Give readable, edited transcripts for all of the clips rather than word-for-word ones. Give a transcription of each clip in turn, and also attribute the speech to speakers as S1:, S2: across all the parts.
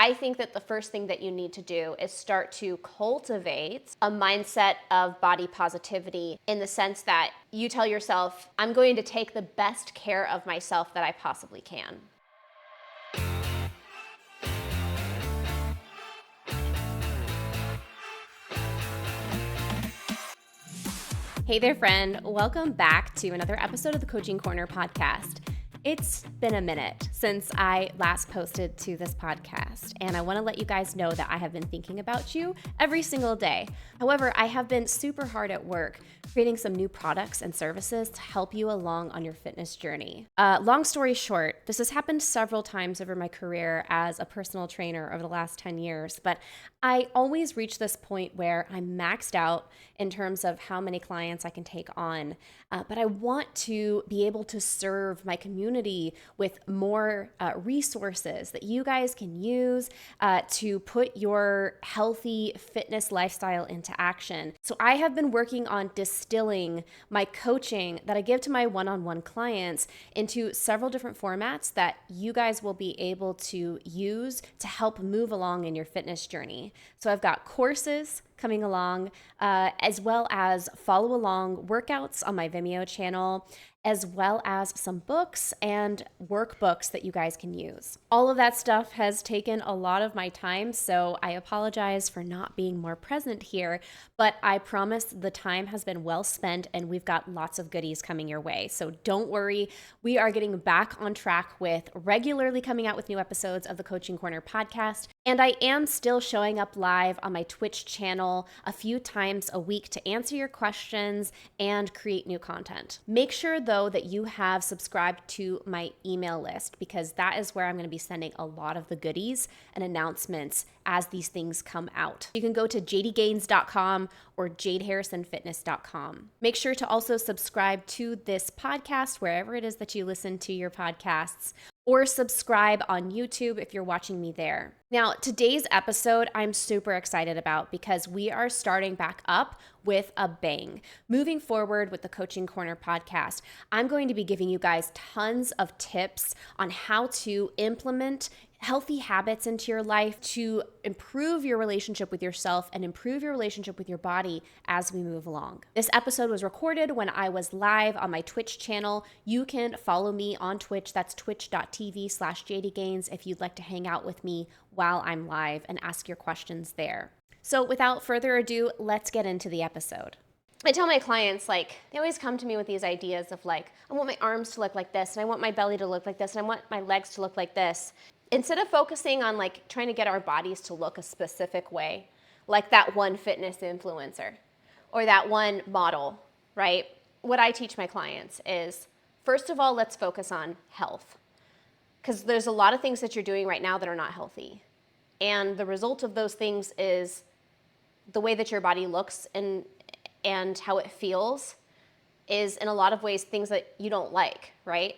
S1: I think that the first thing that you need to do is start to cultivate a mindset of body positivity, in the sense that you tell yourself, I'm going to take the best care of myself that I possibly can. Hey there, friend. Welcome back to another episode of the Coaching Corner podcast. It's been a minute since I last posted to this podcast, and I want to let you guys know that I have been thinking about you every single day. However, I have been super hard at work creating some new products and services to help you along on your fitness journey. Long story short, this has happened several times over my career as a personal trainer over the last 10 years, but I always reach this point where I'm maxed out in terms of how many clients I can take on, but I want to be able to serve my community with more resources that you guys can use to put your healthy fitness lifestyle into action. So I have been working on distilling my coaching that I give to my one-on-one clients into several different formats that you guys will be able to use to help move along in your fitness journey. So I've got courses coming along, as well as follow along workouts on my Vimeo channel, as well as some books and workbooks that you guys can use. All of that stuff has taken a lot of my time, so I apologize for not being more present here, but I promise the time has been well spent and we've got lots of goodies coming your way. So don't worry, we are getting back on track with regularly coming out with new episodes of the Coaching Corner podcast. And I am still showing up live on my Twitch channel a few times a week to answer your questions and create new content. Make sure though that you have subscribed to my email list, because that is where I'm going to be sending a lot of the goodies and announcements as these things come out. You can go to jdgaines.com or jadeharrisonfitness.com. Make sure to also subscribe to this podcast wherever it is that you listen to your podcasts, or subscribe on YouTube if you're watching me there. Now, today's episode I'm super excited about because we are starting back up with a bang. Moving forward with the Coaching Corner podcast, I'm going to be giving you guys tons of tips on how to implement healthy habits into your life to improve your relationship with yourself and improve your relationship with your body as we move along. This episode was recorded when I was live on my Twitch channel. You can follow me on Twitch. That's twitch.tv/jdgaines if you'd like to hang out with me while I'm live and ask your questions there. So without further ado, let's get into the episode. I tell my clients, they always come to me with these ideas of I want my arms to look like this, and I want my belly to look like this, and I want my legs to look like this. Instead of focusing on trying to get our bodies to look a specific way, like that one fitness influencer or that one model, right? What I teach my clients is, first of all, let's focus on health. Because there's a lot of things that you're doing right now that are not healthy. And the result of those things is the way that your body looks and how it feels is in a lot of ways things that you don't like, right?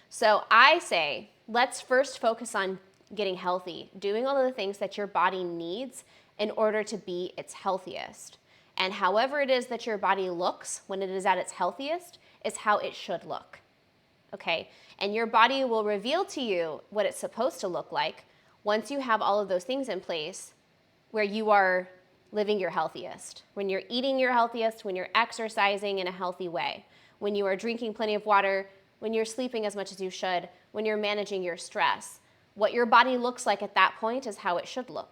S1: So I say, let's first focus on getting healthy, doing all of the things that your body needs in order to be its healthiest. And however it is that your body looks when it is at its healthiest is how it should look, okay? And your body will reveal to you what it's supposed to look like once you have all of those things in place where you are living your healthiest, when you're eating your healthiest, when you're exercising in a healthy way, when you are drinking plenty of water, when you're sleeping as much as you should, when you're managing your stress. What your body looks like at that point is how it should look.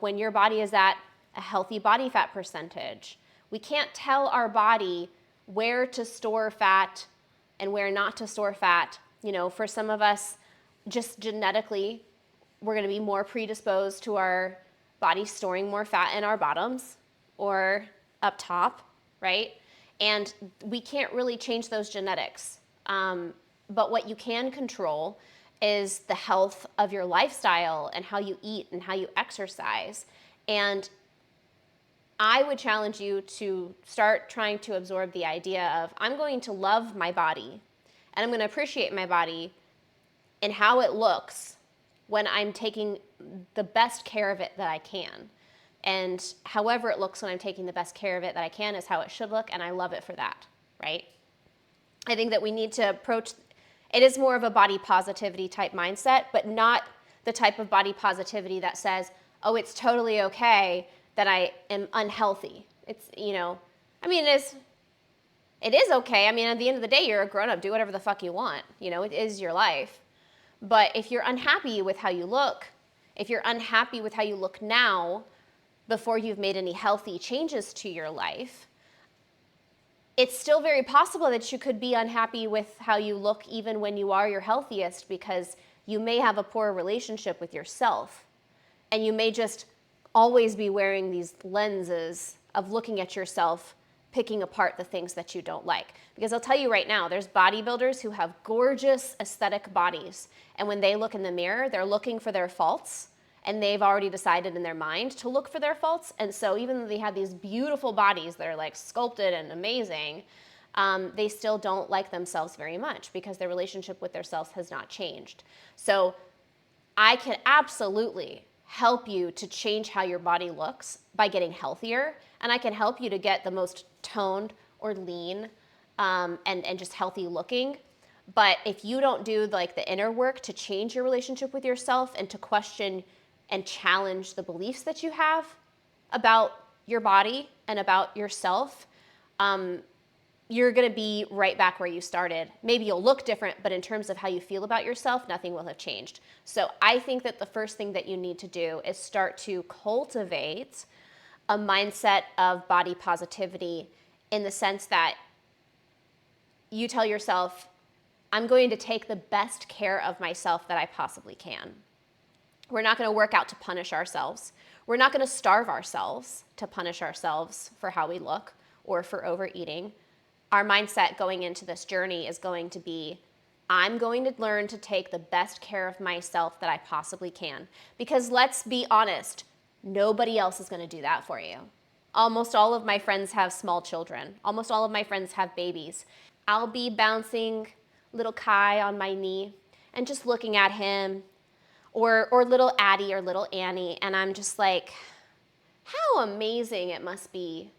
S1: When your body is at a healthy body fat percentage. We can't tell our body where to store fat and where not to store fat. For some of us, just genetically, we're going to be more predisposed to our body storing more fat in our bottoms or up top, right? And we can't really change those genetics. But what you can control is the health of your lifestyle and how you eat and how you exercise. And I would challenge you to start trying to absorb the idea of, I'm going to love my body and I'm going to appreciate my body and how it looks when I'm taking the best care of it that I can. And however it looks when I'm taking the best care of it that I can is how it should look, and I love it for that, right? I think that we need to approach, it is more of a body positivity type mindset, but not the type of body positivity that says, oh, it's totally okay that I am unhealthy. It's, it is okay. I mean, at the end of the day, you're a grown-up. Do whatever the fuck you want. It is your life. But if you're unhappy with how you look, if you're unhappy with how you look now, before you've made any healthy changes to your life, it's still very possible that you could be unhappy with how you look even when you are your healthiest, because you may have a poor relationship with yourself. And you may just always be wearing these lenses of looking at yourself, picking apart the things that you don't like. Because I'll tell you right now, there's bodybuilders who have gorgeous aesthetic bodies. And when they look in the mirror, they're looking for their faults. And they've already decided in their mind to look for their faults. And so even though they have these beautiful bodies that are like sculpted and amazing, they still don't like themselves very much because their relationship with themselves has not changed. So I can absolutely help you to change how your body looks by getting healthier. And I can help you to get the most toned or lean and just healthy looking. But if you don't do like the inner work to change your relationship with yourself and to question and challenge the beliefs that you have about your body and about yourself, you're going to be right back where you started. Maybe you'll look different, but in terms of how you feel about yourself, nothing will have changed. So I think that the first thing that you need to do is start to cultivate a mindset of body positivity, in the sense that you tell yourself, I'm going to take the best care of myself that I possibly can. We're not going to work out to punish ourselves. We're not going to starve ourselves to punish ourselves for how we look or for overeating. Our mindset going into this journey is going to be, I'm going to learn to take the best care of myself that I possibly can. Because let's be honest, nobody else is going to do that for you. Almost all of my friends have small children. Almost all of my friends have babies. I'll be bouncing little Kai on my knee and just looking at him, or little Addie or little Annie, and I'm just like, how amazing it must be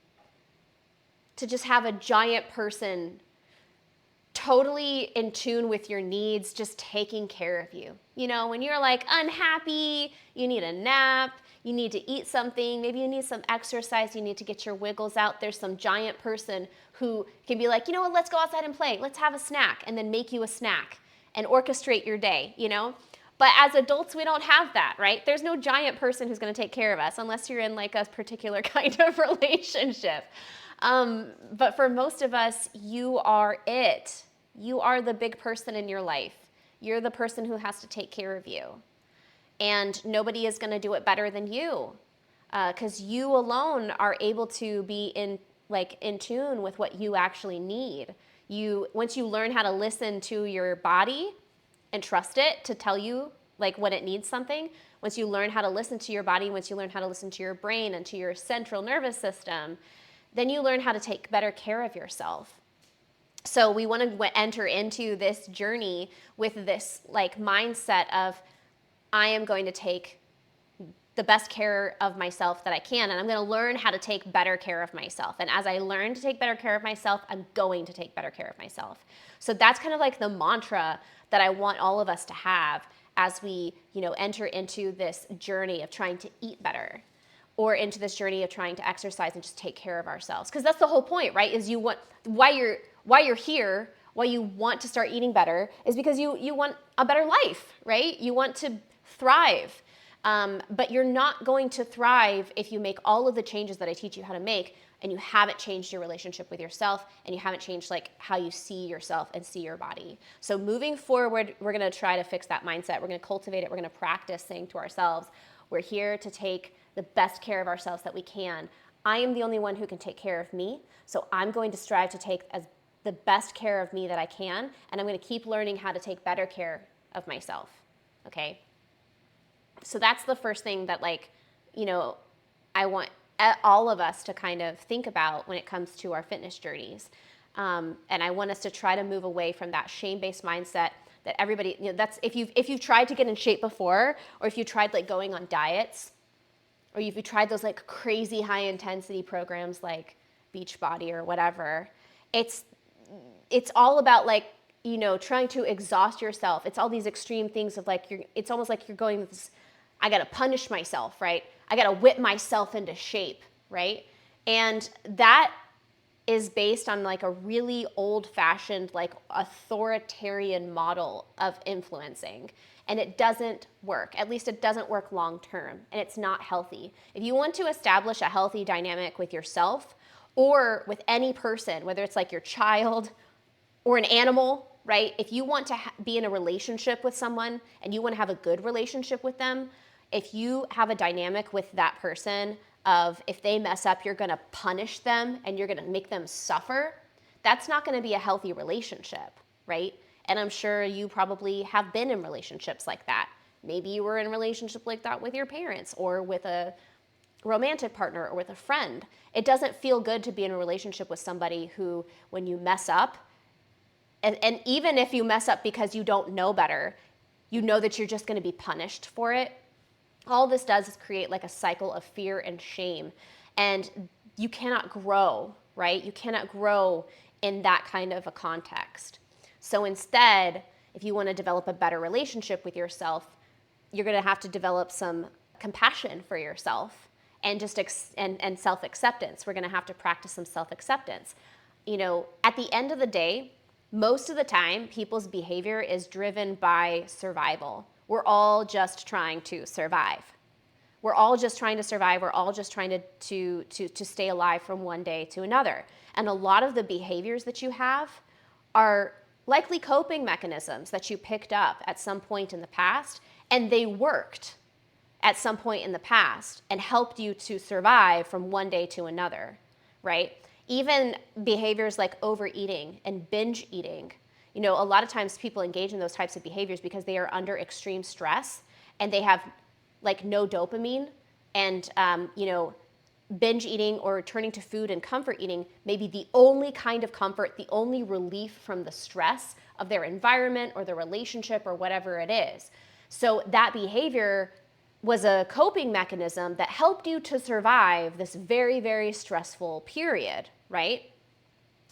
S1: to just have a giant person totally in tune with your needs, just taking care of you. When you're like unhappy, you need a nap, you need to eat something, maybe you need some exercise, you need to get your wiggles out. There's some giant person who can be like, you know what, let's go outside and play. Let's have a snack, and then make you a snack and orchestrate your day, But as adults, we don't have that, right? There's no giant person who's going to take care of us unless you're in like a particular kind of relationship. But for most of us, you are it. You are the big person in your life. You're the person who has to take care of you. And nobody is going to do it better than you, because you alone are able to be in tune with what you actually need. Once you learn how to listen to your body and trust it to tell you like when it needs something, once you learn how to listen to your body, once you learn how to listen to your brain and to your central nervous system, then you learn how to take better care of yourself. So we want to enter into this journey with this like mindset of, I am going to take the best care of myself that I can, and I'm going to learn how to take better care of myself. And as I learn to take better care of myself, I'm going to take better care of myself. So that's kind of like the mantra that I want all of us to have as we, enter into this journey of trying to eat better, or into this journey of trying to exercise and just take care of ourselves. Because that's the whole point, right? Is why you're here, why you want to start eating better, is because you want a better life, right? You want to thrive. But you're not going to thrive if you make all of the changes that I teach you how to make, and you haven't changed your relationship with yourself, and you haven't changed like how you see yourself and see your body. So moving forward, we're going to try to fix that mindset. We're going to cultivate it. We're going to practice saying to ourselves, we're here to take the best care of ourselves that we can. I am the only one who can take care of me, so I'm going to strive to take the best care of me that I can, and I'm going to keep learning how to take better care of myself, okay? So that's the first thing that I want all of us to kind of think about when it comes to our fitness journeys. And I want us to try to move away from that shame-based mindset that everybody, that's if you've tried to get in shape before, or if you tried like going on diets, or if you tried those like crazy high intensity programs like Beachbody or whatever, it's all about like trying to exhaust yourself. It's all these extreme things of like, it's almost like you're going with this, I got to punish myself, right? I got to whip myself into shape, right? And that is based on like a really old-fashioned, like authoritarian model of influencing. And it doesn't work. At least it doesn't work long term, and it's not healthy. If you want to establish a healthy dynamic with yourself or with any person, whether it's like your child or an animal, right? If you want to be in a relationship with someone and you want to have a good relationship with them, if you have a dynamic with that person of if they mess up, you're going to punish them and you're going to make them suffer, that's not going to be a healthy relationship, right? And I'm sure you probably have been in relationships like that. Maybe you were in a relationship like that with your parents or with a romantic partner or with a friend. It doesn't feel good to be in a relationship with somebody who, when you mess up, and even if you mess up because you don't know better, you know that you're just going to be punished for it. All this does is create like a cycle of fear and shame. And you cannot grow, right? You cannot grow in that kind of a context. So instead, if you want to develop a better relationship with yourself, you're going to have to develop some compassion for yourself and just and self-acceptance. We're going to have to practice some self-acceptance. At the end of the day, most of the time, people's behavior is driven by survival. We're all just trying to survive. We're all just trying to survive. We're all just trying to stay alive from one day to another. And a lot of the behaviors that you have are likely coping mechanisms that you picked up at some point in the past, and they worked at some point in the past and helped you to survive from one day to another, right? Even behaviors like overeating and binge eating, a lot of times people engage in those types of behaviors because they are under extreme stress and they have like no dopamine, and binge eating or turning to food and comfort eating may be the only kind of comfort, the only relief from the stress of their environment or their relationship or whatever it is. So that behavior was a coping mechanism that helped you to survive this very, very stressful period, right?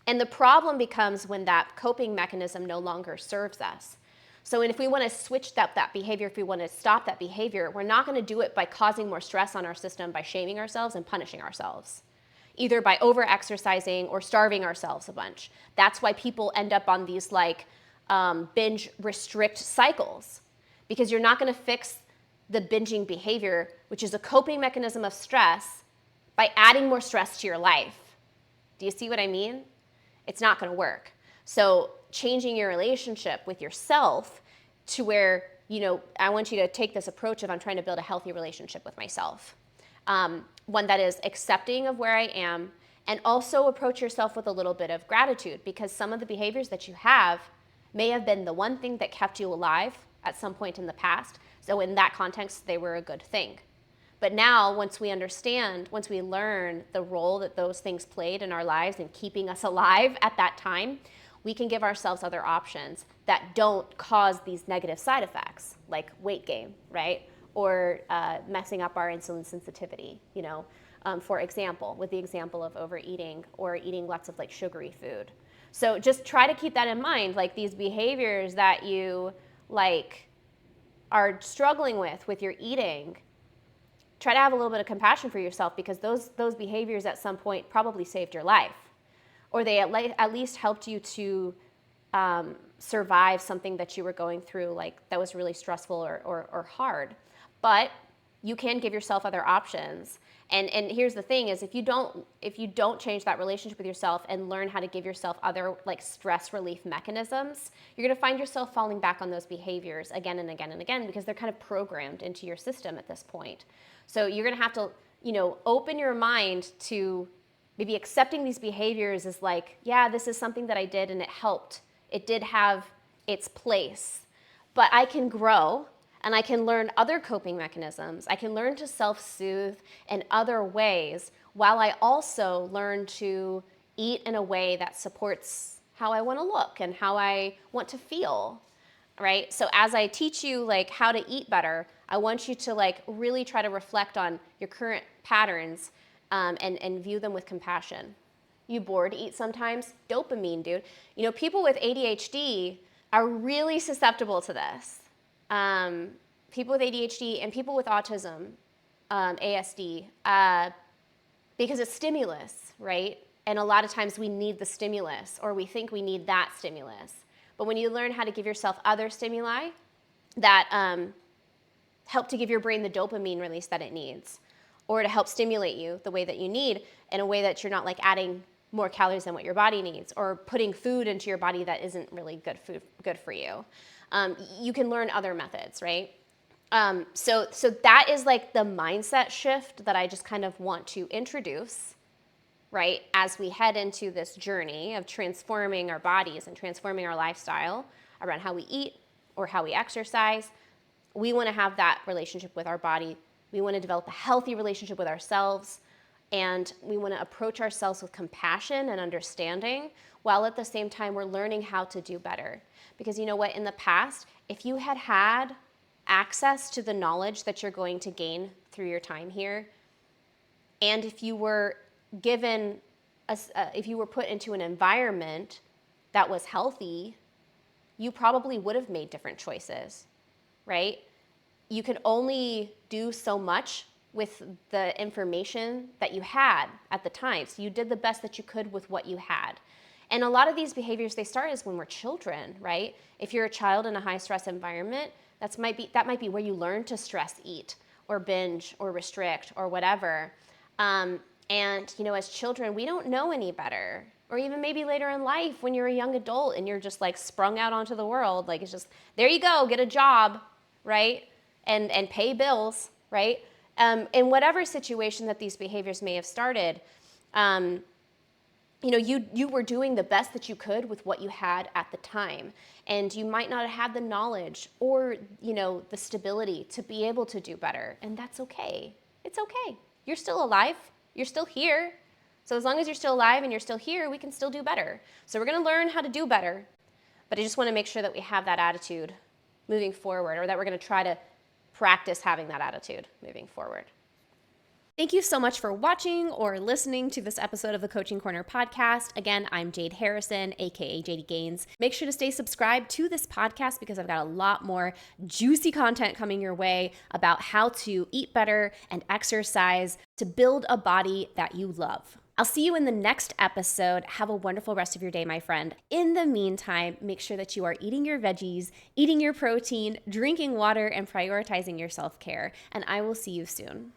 S1: And the problem becomes when that coping mechanism no longer serves us. So if we want to switch that behavior, if we want to stop that behavior, we're not going to do it by causing more stress on our system, by shaming ourselves and punishing ourselves, either by over-exercising or starving ourselves a bunch. That's why people end up on these binge restrict cycles, because you're not going to fix the binging behavior, which is a coping mechanism of stress, by adding more stress to your life. Do you see what I mean? It's not going to work. So changing your relationship with yourself to where, I want you to take this approach of I'm trying to build a healthy relationship with myself. One that is accepting of where I am, and also approach yourself with a little bit of gratitude, because some of the behaviors that you have may have been the one thing that kept you alive at some point in the past. So in that context, they were a good thing. But now, once we learn the role that those things played in our lives in keeping us alive at that time, we can give ourselves other options that don't cause these negative side effects, like weight gain, right? Or messing up our insulin sensitivity, for example, with the example of overeating or eating lots of like sugary food. So just try to keep that in mind, like these behaviors that you are struggling with your eating. Try to have a little bit of compassion for yourself, because those behaviors at some point probably saved your life, or they at least helped you to survive something that you were going through, like that was really stressful or hard. But you can give yourself other options. And here's the thing is, if you don't change that relationship with yourself and learn how to give yourself other like stress relief mechanisms, you're going to find yourself falling back on those behaviors again and again and again, because they're kind of programmed into your system at this point. So you're going to have to, open your mind to maybe accepting these behaviors as like, yeah, this is something that I did and it helped. It did have its place, but I can grow. And I can learn other coping mechanisms. I can learn to self-soothe in other ways, while I also learn to eat in a way that supports how I want to look and how I want to feel, right? So as I teach you like how to eat better, I want you to like really try to reflect on your current patterns and view them with compassion. you bored eat sometimes. Dopamine, dude. People with ADHD are really susceptible to this. People with ADHD and people with autism, ASD, because it's stimulus, right? And a lot of times we need the stimulus, or we think we need that stimulus. But when you learn how to give yourself other stimuli that help to give your brain the dopamine release that it needs, or to help stimulate you the way that you need, in a way that you're not like adding more calories than what your body needs, or putting food into your body that isn't really good for you. You can learn other methods, right? So that is like the mindset shift that I just kind of want to introduce, right? As we head into this journey of transforming our bodies and transforming our lifestyle around how we eat or how we exercise. We want to have that relationship with our body. We want to develop a healthy relationship with ourselves. And we want to approach ourselves with compassion and understanding, while at the same time we're learning how to do better. Because you know what, in the past, if you had had access to the knowledge that you're going to gain through your time here, and if you were given, if you were put into an environment that was healthy, you probably would have made different choices, right? You could only do so much with the information that you had at the time. So you did the best that you could with what you had. And a lot of these behaviors, they start as when we're children, right? If you're a child in a high stress environment, that might be where you learn to stress eat or binge or restrict or whatever. And as children, we don't know any better. Or even maybe later in life when you're a young adult and you're just like sprung out onto the world, like it's just, there you go, get a job, right? And pay bills, right? In whatever situation that these behaviors may have started, you were doing the best that you could with what you had at the time. And you might not have had the knowledge or, the stability to be able to do better. And that's okay. It's okay. You're still alive. You're still here. So as long as you're still alive and you're still here, we can still do better. So we're going to learn how to do better. But I just want to make sure that we have that attitude moving forward, or that we're going to try to practice having that attitude moving forward. Thank you so much for watching or listening to this episode of the Coaching Corner podcast. Again, I'm Jade Harrison, aka JD Gaines. Make sure to stay subscribed to this podcast because I've got a lot more juicy content coming your way about how to eat better and exercise to build a body that you love. I'll see you in the next episode. Have a wonderful rest of your day, my friend. In the meantime, make sure that you are eating your veggies, eating your protein, drinking water, and prioritizing your self-care. And I will see you soon.